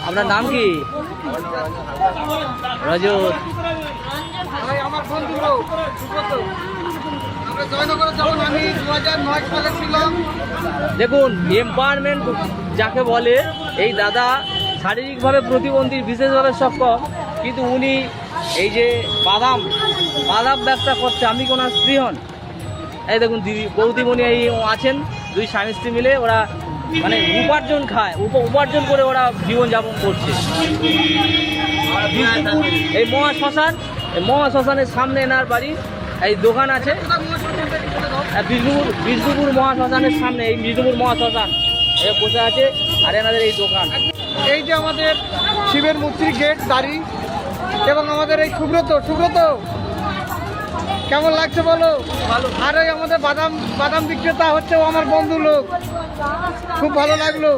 আপনার নাম কি? রজত। আমার বন্ধু লোক আমরা জয়নগরে যখন আমি 2009 সালে ছিলাম। দেখুন, এম্পাওয়ারমেন্ট যাকে বলে, এই দাদা শারীরিকভাবে প্রতিবন্ধী, বিশেষভাবে সক্ষম, কিন্তু উনি এই যে বাদাম ব্যবসা করছে। আপনি কি ওনার স্ত্রী হন? এই দেখুন দিদি বৌদিমণি এই আছেন, দুই স্বামী স্ত্রী মিলে ওরা মানে উপার্জন খায়, উপার্জন করে ওরা জীবনযাপন করছে। বিষ্ণুপুর এই মহাশ্মশানের সামনে এনার বাড়ি, এই দোকান আছে। বিষ্ণুপুর মহাশ্মশানের সামনে, এই বিষ্ণুপুর মহাশ্মশান বসে আছে, আর এনাদের এই দোকান। এই যে আমাদের শিবের মূর্তির গেট দাঁড়ি, এবং আমাদের এই সুব্রত কেমন লাগছে বলো? ভালো। আর ওই আমাদের বাদাম বিক্রেতা হচ্ছে, ও আমার বন্ধু লোক, খুব ভালো লাগলো।